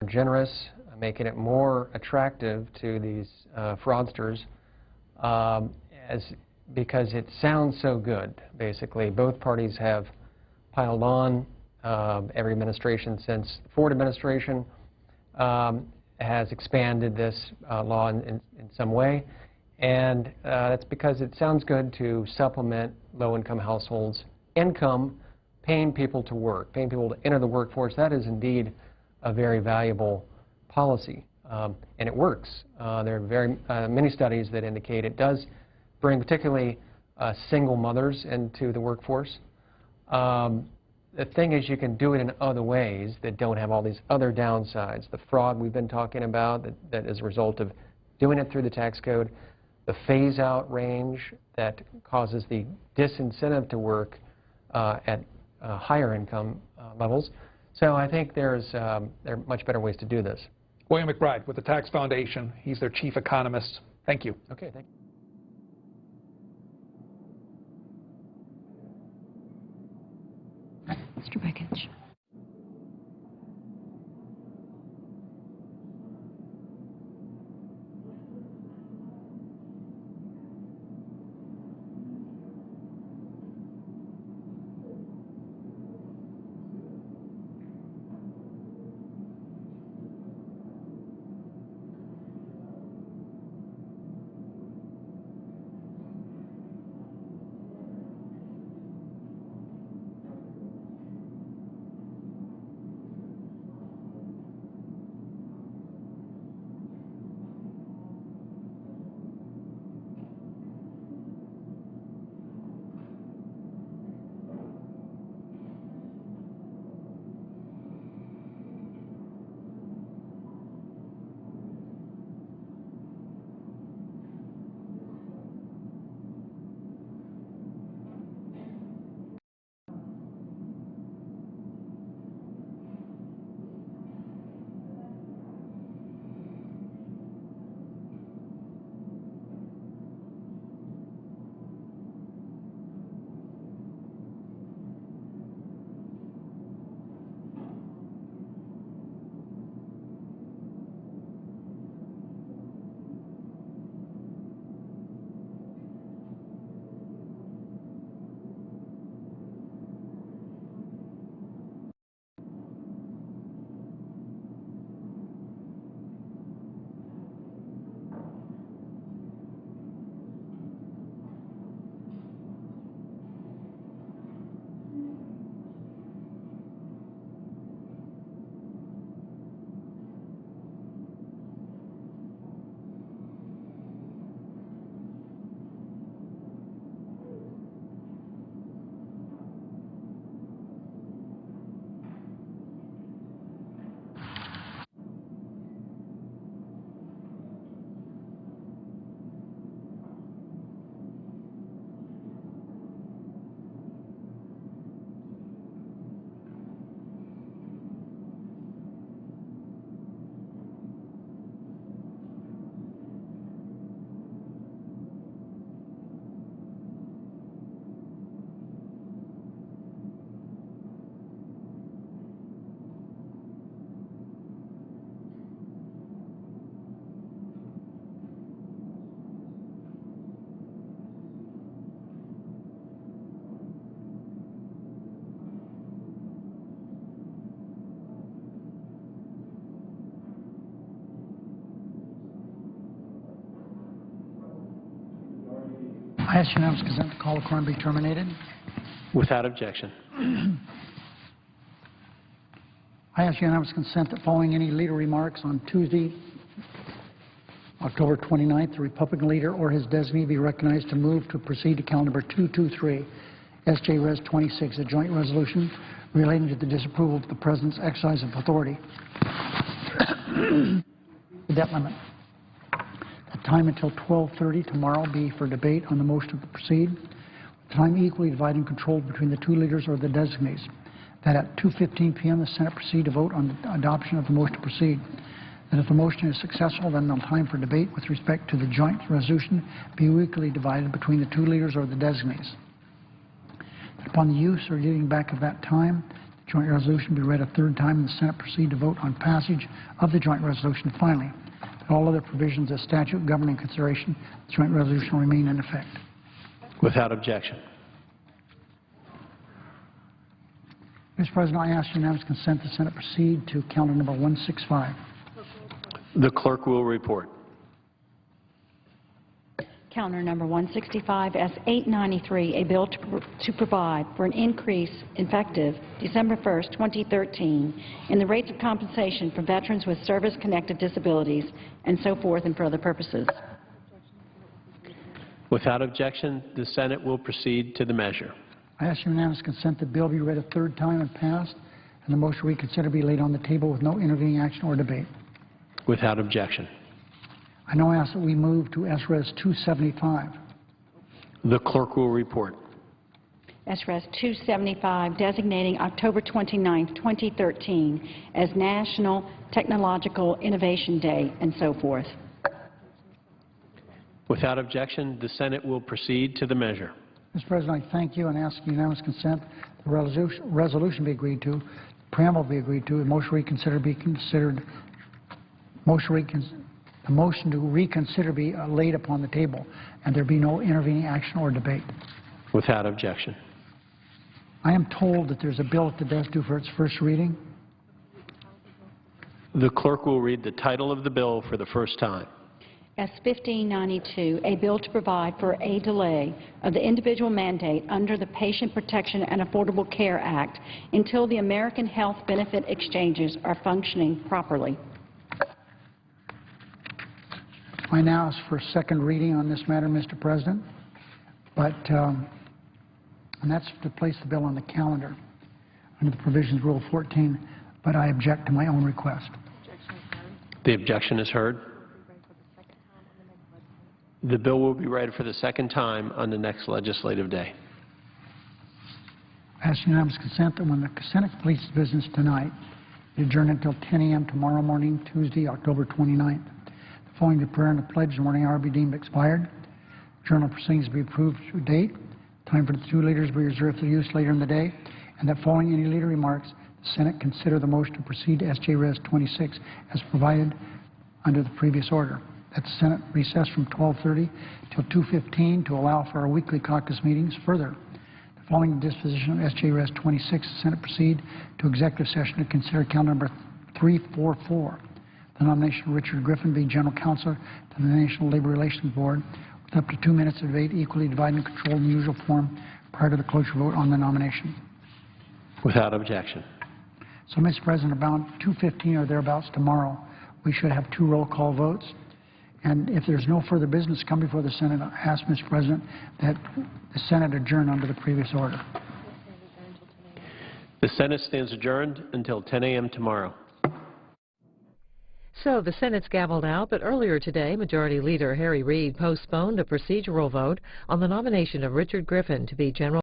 generous, making it more attractive to these fraudsters because it sounds so good, basically. Both parties have piled on. Every administration since the Ford administration has expanded this law in some way, and that's because it sounds good to supplement low-income households' income, paying people to work, paying people to enter the workforce. That is indeed a very valuable policy, and it works. There are very many studies that indicate it does bring particularly single mothers into the workforce. The thing is, you can do it in other ways that don't have all these other downsides. The fraud we've been talking about that is a result of doing it through the tax code, the phase-out range that causes the disincentive to work at higher income levels. So I think there are much better ways to do this. William McBride with the Tax Foundation. He's their chief economist. Thank you. Okay, thank you. Mr. Bekich. I ask unanimous consent to call the quorum be terminated. Without objection. I ask unanimous consent that following any leader remarks on Tuesday, October 29th, the Republican leader or his designee be recognized to move to proceed to count number 223, SJ Res 26, a joint resolution relating to the disapproval of the President's exercise of authority. The debt limit. The time until 12:30 tomorrow be for debate on the motion to proceed. The time equally divided and controlled between the two leaders or the designees. That at 2:15 p.m. the Senate proceed to vote on the adoption of the motion to proceed. That if the motion is successful, then the time for debate with respect to the joint resolution be equally divided between the two leaders or the designees. That upon the use or giving back of that time, the Joint resolution be read a third time and the Senate proceed to vote on passage of the joint resolution. Finally, that all other provisions of statute governing consideration of the joint resolution remain in effect. Without objection. Mr. President, I ask unanimous consent the Senate proceed to calendar number 165. The clerk will report. Calendar number 165 S893, a bill to provide for an increase effective December 1st, 2013 in the rates of compensation for veterans with service-connected disabilities and so forth and for other purposes. Without objection, the Senate will proceed to the measure. I ask unanimous consent the bill be read a third time and passed, and the motion reconsider be laid on the table with no intervening action or debate. Without objection. I now ask that we move to S-Res 275. The clerk will report. S-Res 275, designating October 29, 2013 as National Technological Innovation Day and so forth. Without objection, the Senate will proceed to the measure. Mr. President, I thank you and ask unanimous consent the resolution be agreed to, preamble be agreed to, and motion reconsider be considered. The motion to reconsider be laid upon the table, and there be no intervening action or debate. Without objection. I am told that there's a bill at the desk due for its first reading. The clerk will read the title of the bill for the first time. S1592, a bill to provide for a delay of the individual mandate under the Patient Protection and Affordable Care Act until the American Health Benefit Exchanges are functioning properly. I now ask for a second reading on this matter, Mr. President, and that's to place the bill on the calendar under the provisions of Rule 14, but I object to my own request. The objection is heard. The bill will be read for the second time on the next legislative day. I ask unanimous consent that when the Senate completes its business tonight, it adjourn until 10 a.m. tomorrow morning, Tuesday, October 29th. The following the prayer and the pledge in the morning hour be deemed expired. Journal proceedings be approved to date. Time for the two leaders be reserved for use later in the day. And that following any leader remarks, the Senate consider the motion to proceed to S.J. Res. 26 as provided under the previous order. That the Senate recess from 12:30 till 2:15 to allow for our weekly caucus meetings. Further, the following disposition of S.J. Res. 26, the Senate proceed to executive session to consider calendar number 344. The nomination of Richard Griffin be General Counsel to the National Labor Relations Board with up to 2 minutes of debate equally divided and controlled in the usual form prior to the cloture vote on the nomination. Without objection. So, Mr. President, about 2:15 or thereabouts tomorrow, we should have 2 roll call votes. And if there's no further business come before the Senate, I ask, Mr. President, that the Senate adjourn under the previous order. The Senate stands adjourned until 10 a.m. tomorrow. So the Senate's gavelled out, but earlier today, Majority Leader Harry Reid postponed a procedural vote on the nomination of Richard Griffin to be General